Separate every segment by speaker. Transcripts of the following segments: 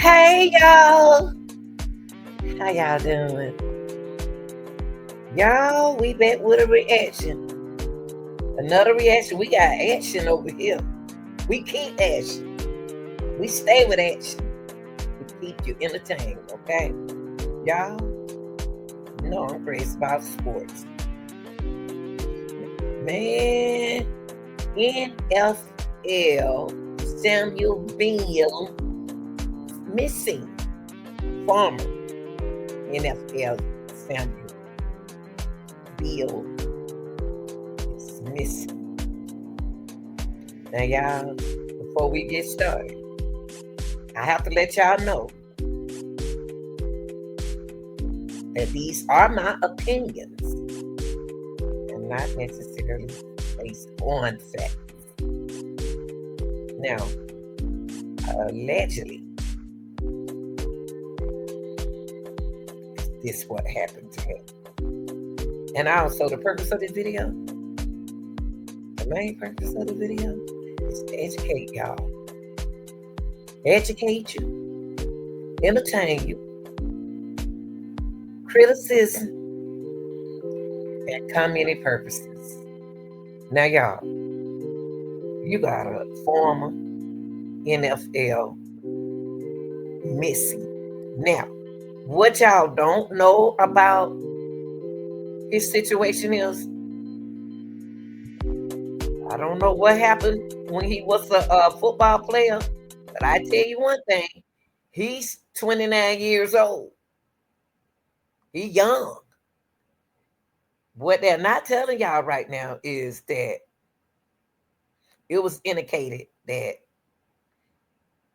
Speaker 1: Hey y'all, how y'all doing? Y'all, we back with a reaction. Another reaction. We got action over here. We keep action. We stay with action. We keep you entertained, okay? Y'all, you know I'm crazy about sports. Man, NFL Samuel Beal missing. Former NFL Samuel Beal is missing. Now, y'all, before we get started, I have to let y'all know that these are my opinions and not necessarily based on facts. Now, allegedly, this is what happened to him. And also, the purpose of this video, the main purpose of the video is to educate y'all. Educate you, entertain you, criticism, and community purposes. Now, y'all, you got a former NFL missing. Now, what y'all don't know about his situation is, I don't know what happened when he was a football player, but I tell you one thing, he's 29 years old. He's young. What they're not telling y'all right now is that it was indicated that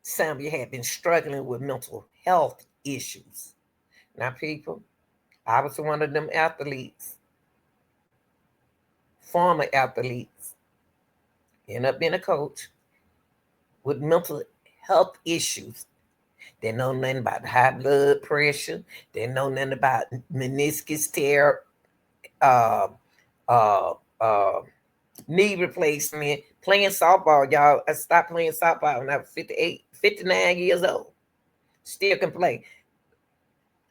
Speaker 1: Sammuel had been struggling with mental health issues. Now, people, I was one of them athletes, former athletes, ended up being a coach with mental health issues. They know nothing about high blood pressure. They know nothing about meniscus tear, uh, uh, uh, knee replacement, playing softball, y'all. I stopped playing softball when I was 59 years old. Still can play.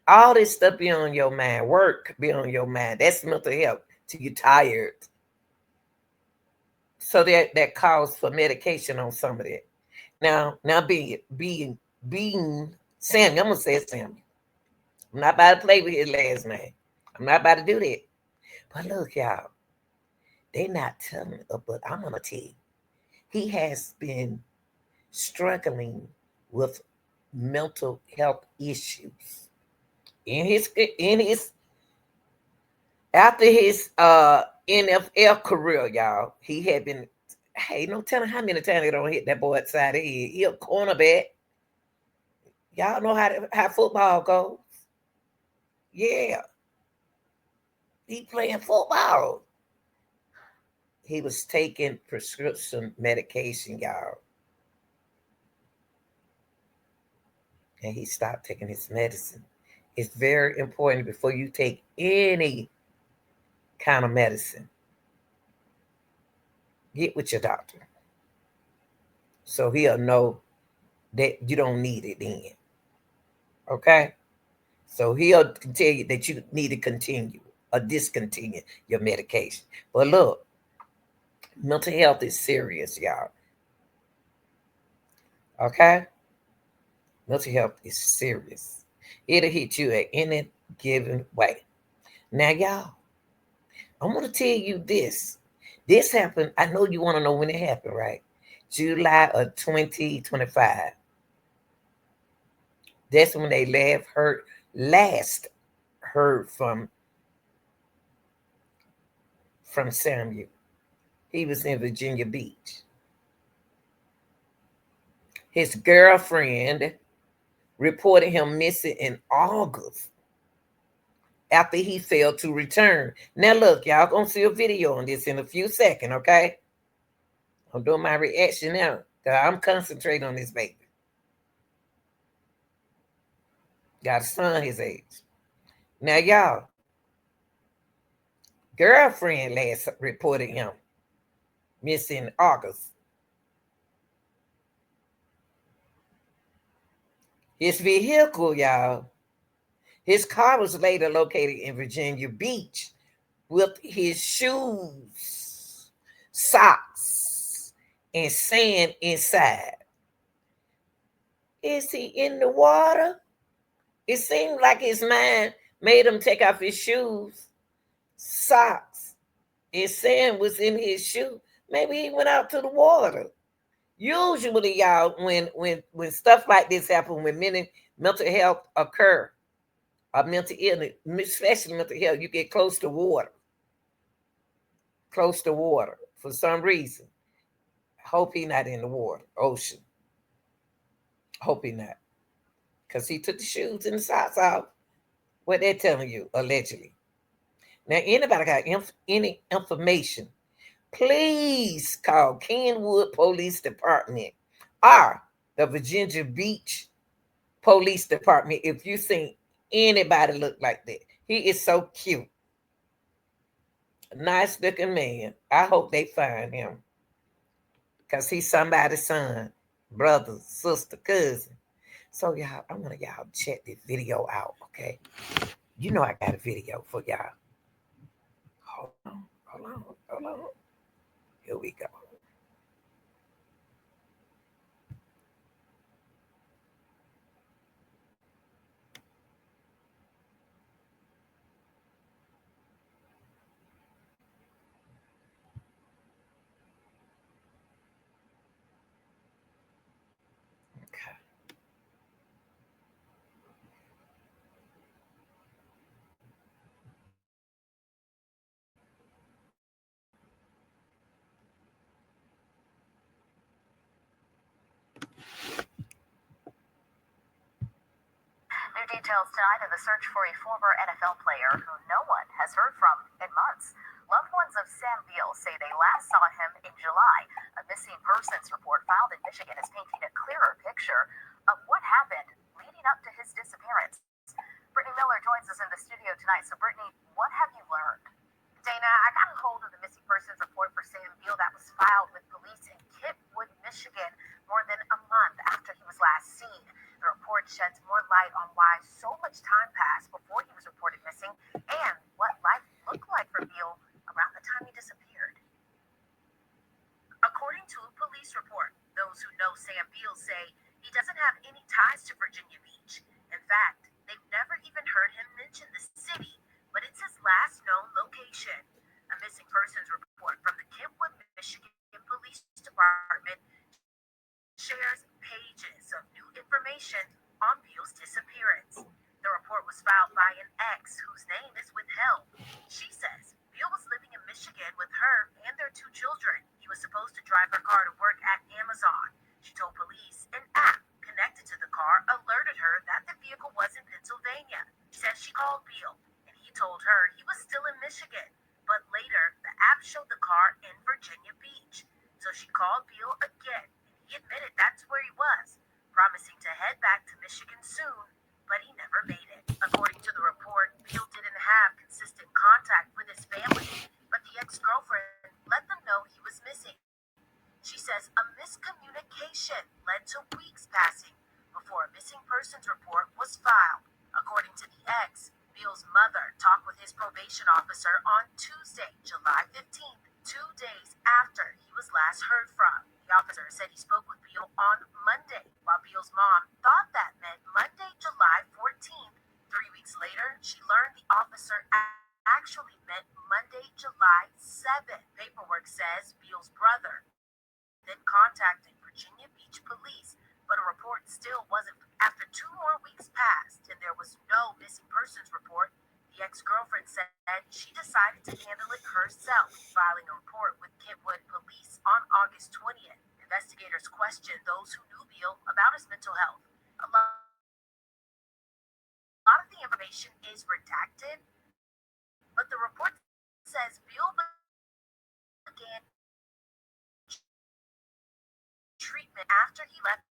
Speaker 1: All this stuff be on your mind. Work be on your mind. That's mental health till you're tired. So that calls for medication on some of that. Now being Sammy, I'm gonna say Sammy. I'm not about to play with his last name. I'm not about to do that. But look, y'all, they not telling, but I'm gonna tell you, he has been struggling with mental health issues in his after his NFL career, y'all. He had been, hey, no telling how many times they don't hit that boy outside the head. He a cornerback. Y'all know how football goes. Yeah. He playing football. He was taking prescription medication, y'all. And he stopped taking his medicine. It's very important before you take any kind of medicine, get with your doctor so he'll know that you don't need it then. Okay? So he'll tell you that you need to continue or discontinue your medication. But look, mental health is serious, y'all. Okay? Mental health is serious. It'll hit you at any given way. Now, y'all, I'm going to tell you this. This happened. I know you want to know when it happened, right? July of 2025. That's when they last heard from Sammuel. He was in Virginia Beach. His girlfriend reported him missing in August after he failed to return. Now, look, y'all gonna see a video on this in a few seconds, okay? I'm doing my reaction now because I'm concentrating on this baby. Got a son his age. Now, y'all, girlfriend last reported him missing in August. His vehicle, y'all, his car was later located in Virginia Beach with his shoes, socks, and sand inside. Is he in the water? It seemed like his mind made him take off his shoes, socks, and sand was in his shoe. Maybe he went out to the water. Usually, y'all, when stuff like this happen, when many mental health occur, or mental illness, especially mental health, you get close to water for some reason. Hope he not in the water, ocean. Hope he not, cause he took the shoes and the socks off. What they're telling you, allegedly. Now, anybody got any information? Please call Kenwood Police Department or the Virginia Beach Police Department if you think anybody look like that. He is so cute, nice looking man. I hope they find him because he's somebody's son, brother, sister, cousin. So y'all, I want y'all check this video out, okay? You know I got a video for y'all. Hold on, hold on, hold on. Here we go. Okay.
Speaker 2: New details tonight of the search for a former NFL player who no one has heard from in months. Loved ones of Sam Beal say they last saw him in July. A missing persons report filed in Michigan is painting a clearer picture of what happened leading up to his disappearance. Brittany Miller joins us in the studio tonight. So, Brittany, what have you learned? Dana, I got a hold of the missing persons report for Sam Beal that was filed with police in Kentwood, Michigan, more than a month after he was last seen. The report sheds more light on why so much time passed before he was reported missing and what life looked like for Beal around the time he disappeared. According to a police report, those who know Sam Beal say he doesn't have any ties to Virginia Beach. In fact, they've never even heard him mention the city, but it's his last known location. A missing persons report from the Kentwood, Michigan Police Department shares pages of new information on Beal's disappearance. The report was filed by an ex whose name is withheld. She says Beal was living in Michigan with her and their two children. He was supposed to drive her car to work at Amazon. She told police an app connected to the car alerted her that the vehicle was in Pennsylvania. She says she called Beal and he told her he was still in Michigan, but later the app showed the car in Virginia Beach. So she called Beal again. He admitted that's where he was, promising to head back to Michigan soon, but he never made it. According to the report, Beal didn't have consistent contact with his family, but the ex-girlfriend let them know he was missing. She says a miscommunication led to weeks passing before a missing persons report was filed. According to the ex, Beal's mother talked with his probation officer on Tuesday, July 15th, 2 days after he was last heard from. The officer said he spoke with Beal on Monday, while Beal's mom thought that meant Monday, July 14th. 3 weeks later, she learned the officer actually meant Monday, July 7th. Paperwork says Beal's brother then contacted Virginia Beach police, but a report still wasn't. After 2 more weeks passed and there was no missing persons report, the ex-girlfriend said she decided to handle it herself, filing a report with Kentwood Police on August 20th. Investigators questioned those who knew Beal about his mental health. A lot of the information is redacted, but the report says Beal began treatment after he left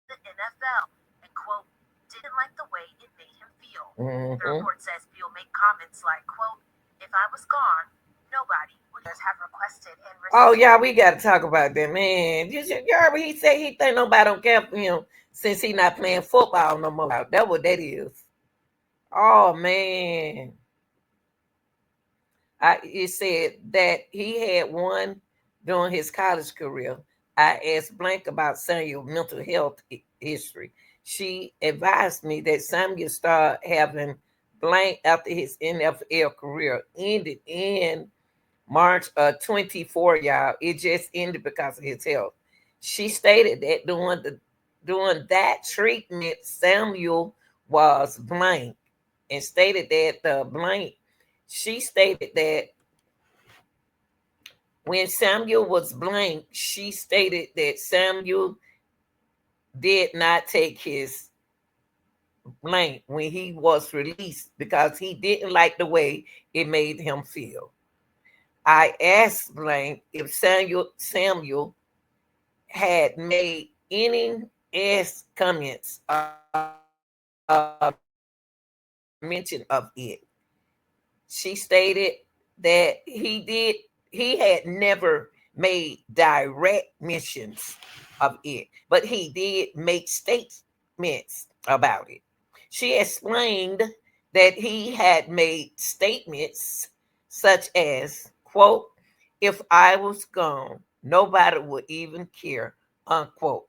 Speaker 2: the NFL and, quote, didn't like the way it made him feel. The report says Beal made comments like, quote, if I was gone, nobody would have requested and
Speaker 1: Oh yeah, we got to talk about that, man. You heard what he said? He think nobody don't care for him. since he not playing football no more. That's what that is. Oh man. It said that he had one during his college career. I asked Blank about Samuel's mental health history. She advised me that Samuel started having Blank after his NFL career ended in March of 24, y'all. It just ended because of his health. She stated that during that treatment, Samuel was blank and stated that the blank. She stated that when Samuel was blank, she stated that Samuel did not take his blank when he was released because he didn't like the way it made him feel. I asked Blank if Samuel had made any comments mention of it. She stated that he had never made direct mentions of it, but he did make statements about it. She explained that he had made statements such as, quote, if I was gone, nobody would even care, unquote.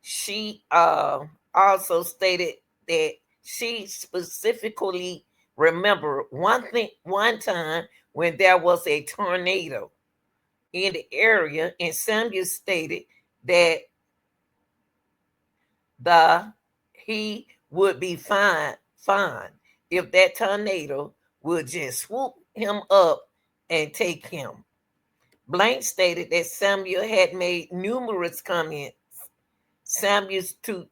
Speaker 1: She also stated that she specifically remembered one time when there was a tornado in the area, and Samuel stated that the he would be fine if that tornado would just swoop him up and take him. Blank stated that Samuel had made numerous comments Samuels to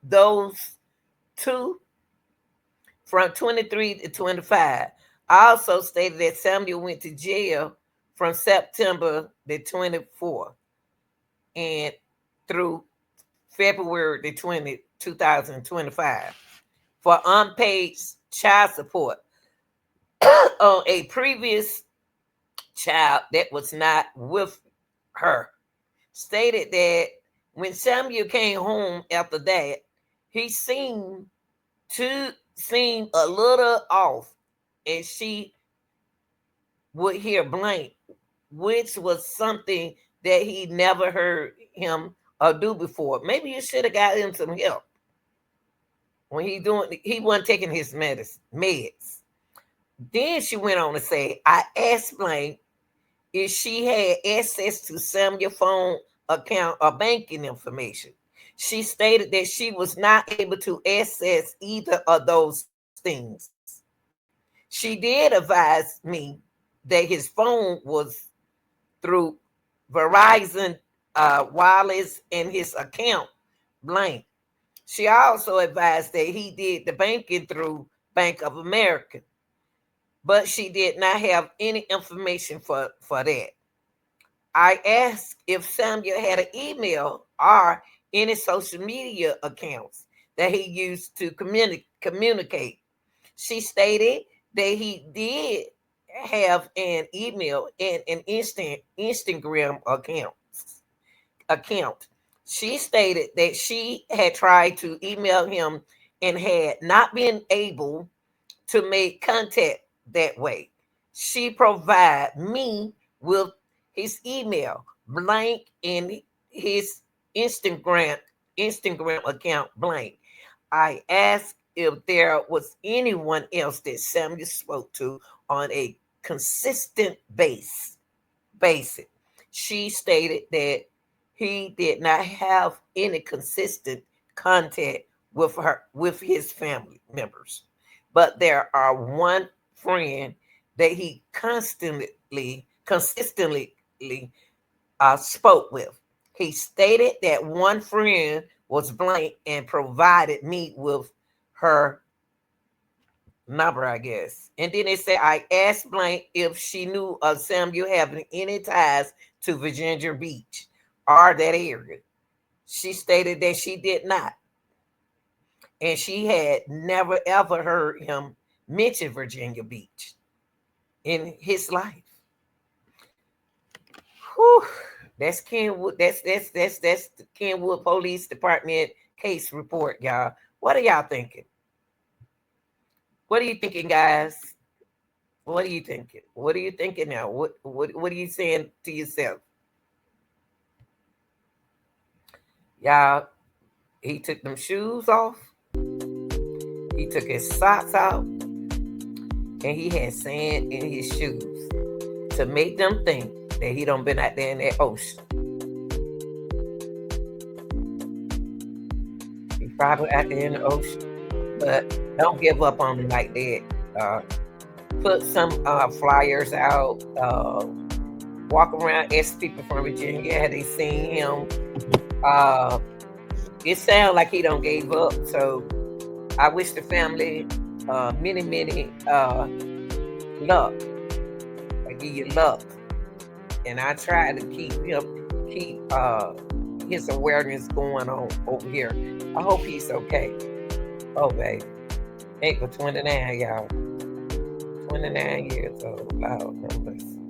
Speaker 1: those two from 23 to 25. I also stated that Samuel went to jail from September the 24th and through February the 20th, 2025 for unpaid child support on a previous child that was not with her. Stated that when Samuel came home after that, he seemed a little off, and she would hear blank, which was something that he never heard him do before. Maybe you should have got him some help when he wasn't taking his meds. Then she went on to say, I asked Blank if she had access to Samuel's phone account or banking information. She stated that she was not able to access either of those things. She did advise me that his phone was through Verizon Wireless and his account blank. She also advised that he did the banking through Bank of America, but she did not have any information for that. I asked if Samuel had an email or any social media accounts that he used to communicate. She stated that he did have an email and an Instagram account. She stated that she had tried to email him and had not been able to make contact that way. She provided me with his email blank and his Instagram Instagram account blank. I asked if there was anyone else that Samuel spoke to on a consistent basis. She stated that he did not have any consistent contact with his family members. But there are one friend that he consistently spoke with. He stated that one friend was blank and provided me with her number, I guess. And then they said, I asked blank if she knew of Samuel having any ties to Virginia Beach or that area. She stated that she did not. And she had never ever heard him mention Virginia Beach in his life. Whew. That's Kenwood. That's the Kenwood Police Department case report, y'all. What are y'all thinking? What are you thinking, guys? What are you thinking? What are you thinking now? What are you saying to yourself? Y'all, he took them shoes off. He took his socks out, and he had sand in his shoes to make them think that he don't been out there in that ocean. He probably out there in the ocean, but don't give up on him like that. Uh, put some flyers out. Walk around, ask people from Virginia had they seen him. Uh, it sounds like he don't gave up. So I wish the family many luck. I give you luck, and I try to keep his awareness going on over here. I hope he's okay. Oh, baby. April 29, y'all. 29 years old. Wow, numbers.